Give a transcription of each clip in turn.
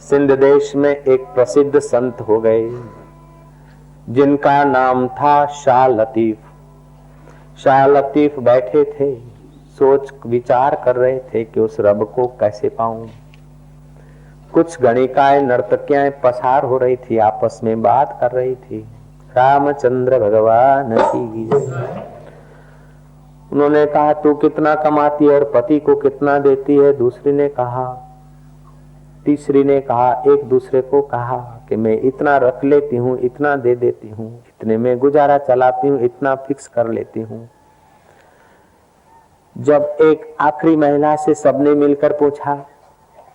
सिंध देश में एक प्रसिद्ध संत हो गए जिनका नाम था शाह लतीफ। शाह लतीफ बैठे थे, सोच विचार कर रहे थे कि उस रब को कैसे पाऊं। कुछ गणिकाएं नर्तकियां पसार हो रही थी, आपस में बात कर रही थी। रामचंद्र भगवान की जय। उन्होंने कहा तू कितना कमाती है और पति को कितना देती है। दूसरी ने कहा, तीसरी ने कहा, एक दूसरे को कहा कि मैं इतना रख लेती हूँ, इतना दे देती हूँ, इतने में गुजारा चलाती हूँ, इतना फिक्स कर लेती हूँ। जब एक आखिरी महिला से सबने मिलकर पूछा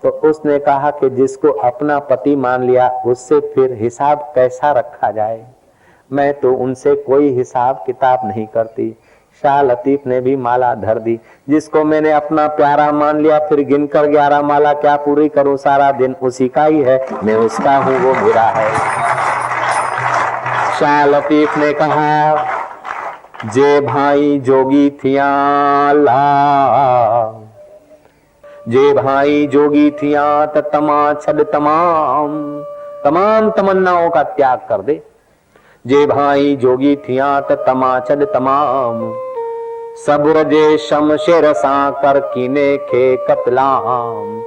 तो उसने कहा कि जिसको अपना पति मान लिया उससे फिर हिसाब कैसा रखा जाए, मैं तो उनसे कोई हिसाब किताब नहीं करती। शाह लतीफ ने भी माला धर दी। जिसको मैंने अपना प्यारा मान लिया फिर गिनकर 11 माला क्या पूरी करूं, सारा दिन उसी का ही है, मैं उसका हूं वो मेरा है। शाह लतीफ ने कहा जे भाई जोगी थिया ला, जे भाई जोगी थिया त तमा छद तमाम तमन्नाओं का त्याग कर दे। जे भाई जोगी थिया त तमा छद तमाम, सब्र जे शमशेर सा कर कीने खे कतलाम।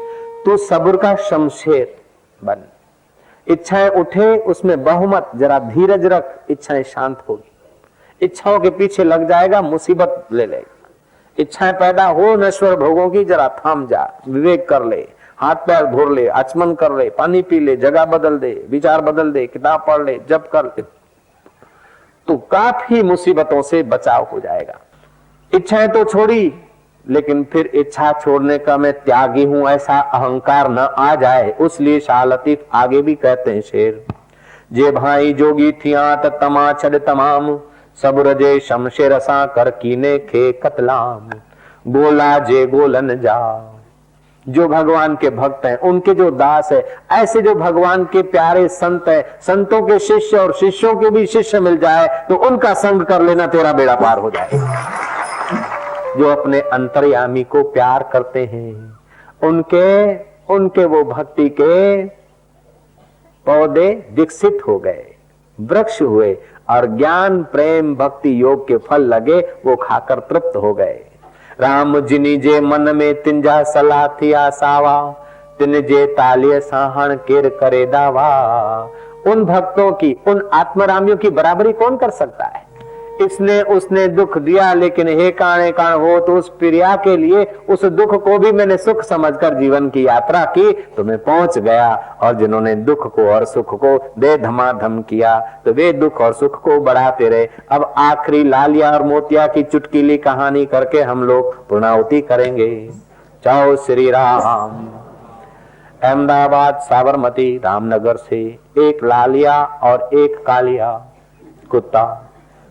तू सब्र का शमशेर बन, इच्छाएं उठे उसमें बहुमत, जरा धीरज रख, इच्छाएं शांत होगी। इच्छाओं के पीछे लग जाएगा मुसीबत ले लेगा। इच्छाएं पैदा हो नश्वर भोगों की, जरा थाम जा, विवेक कर ले, हाथ पैर धो ले, आचमन कर ले, पानी पी ले, जगह बदल दे, विचार बदल दे, किताब पढ़ ले, जप कर ले, तो काफी मुसीबतों से बचाव हो जाएगा। इच्छाएं तो छोड़ी, लेकिन फिर इच्छा छोड़ने का मैं त्यागी हूं ऐसा अहंकार न आ जाए। उसलिए शाह लतीफ आगे भी कहते हैं शेर, जे भाई जोगी थिया त तमा छद तमाम, सब्र जे शमशेर सा कर कीने खे कतलाम। गोला जे गोलन जा, जो भगवान के भक्त हैं, उनके जो दास है, ऐसे जो भगवान के प्यारे संत है, संतों के शिष्य और शिष्यों के भी शिष्य मिल जाए तो उनका संग कर लेना, तेरा बेड़ा पार हो जाएगा। जो अपने अंतर्यामी को प्यार करते हैं, उनके वो भक्ति के पौधे विकसित हो गए, वृक्ष हुए और ज्ञान प्रेम भक्ति योग के फल लगे, वो खाकर तृप्त हो गए। राम जिनी जे मन में तिंजा सलाह थिया सावा, तिन जे तालिय साहण केर करे दावा। उन भक्तों की, उन आत्मरामियों की बराबरी कौन कर सकता है। इसने उसने दुख दिया, लेकिन हे काणे काण हो, तो उस प्रिया के लिए उस दुख को भी मैंने सुख समझकर जीवन की यात्रा की तो मैं पहुंच गया। और जिन्होंने दुख को और सुख को दे धमाधम किया तो वे दुख और सुख को बढ़ाते रहे। अब आखिरी लालिया और मोतिया की चुटकीली कहानी करके हम लोग पूर्णाहुति करेंगे। चाओ श्री राम। अहमदाबाद साबरमती रामनगर से एक लालिया और एक कालिया कुत्ता,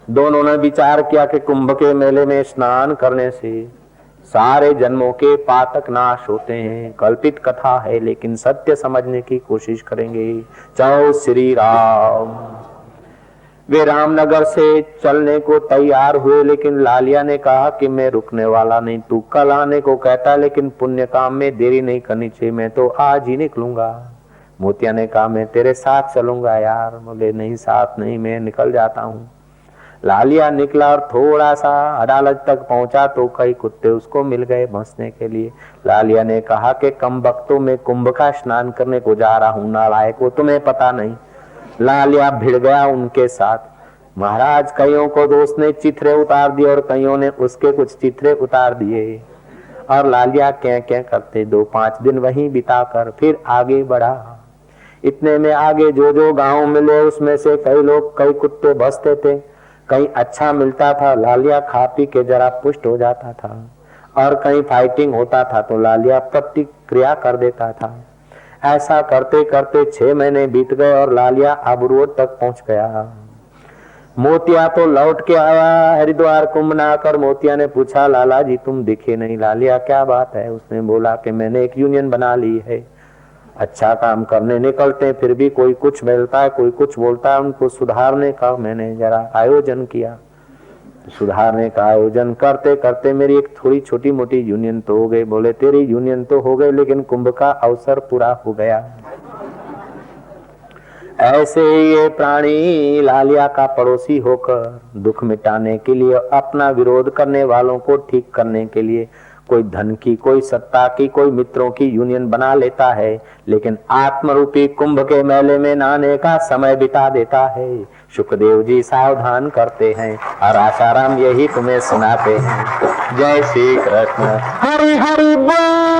दोनों ने विचार किया कि कुंभ के मेले में स्नान करने से सारे जन्मों के पातक नाश होते हैं। कल्पित कथा है लेकिन सत्य समझने की कोशिश करेंगे। चाओ श्री राम। वे रामनगर से चलने को तैयार हुए, लेकिन लालिया ने कहा कि मैं रुकने वाला नहीं। तू कल आने को कहता, लेकिन पुण्य काम में देरी नहीं करनी चाहिए, मैं तो आज ही निकलूंगा। मोतिया ने कहा मैं तेरे साथ चलूंगा यार। बोले नहीं, साथ नहीं, मैं निकल जाता हूँ। लालिया निकला और थोड़ा सा अदालत तक पहुंचा तो कई कुत्ते उसको मिल गए भंसने के लिए। लालिया ने कहा कि कम वक्तों में कुंभ का स्नान करने को जा रहा हूं, नालायक, वो तुम्हें पता नहीं। लालिया भिड़ गया उनके साथ। महाराज कईयों को दोस्त ने चित्रे उतार दिए और कईयों ने उसके कुछ चित्रे उतार दिए। और लालिया क्या क्या करते 2-5 दिन वहीं बिताकर फिर आगे बढ़ा। इतने में आगे जो जो गांव मिले उसमें से कई कुत्ते बसते थे, कहीं अच्छा मिलता था, लालिया खा पी के जरा पुष्ट हो जाता था। और कहीं फाइटिंग होता था तो लालिया प्रतिक्रिया कर देता था। ऐसा करते करते 6 महीने बीत गए और लालिया आबूरोड तक पहुंच गया। मोतिया तो लौट के आया हरिद्वार कुंभ नहाकर। मोतिया ने पूछा लाला जी तुम दिखे नहीं। लालिया क्या बात है। उसने बोला कि मैंने एक यूनियन बना ली है। अच्छा काम करने निकलते फिर भी कोई कुछ मिलता है, कोई कुछ बोलता है। उनको सुधारने का मैंने जरा आयोजन किया। सुधारने का आयोजन करते करते मेरी एक थोड़ी छोटी मोटी यूनियन तो हो गई। बोले तेरी यूनियन तो हो गई, लेकिन कुंभ का अवसर पूरा हो गया। ऐसे ये प्राणी लालिया का पड़ोसी होकर दुख मिटाने के लिए, अपना विरोध करने वालों को ठीक करने के लिए कोई धन की, कोई सत्ता की, कोई मित्रों की यूनियन बना लेता है, लेकिन आत्मरूपी कुंभ के मेले में नहाने का समय बिता देता है। शुकदेव जी सावधान करते हैं और आसाराम यही तुम्हें सुनाते हैं। जय श्री कृष्ण। हरि हरि बोल।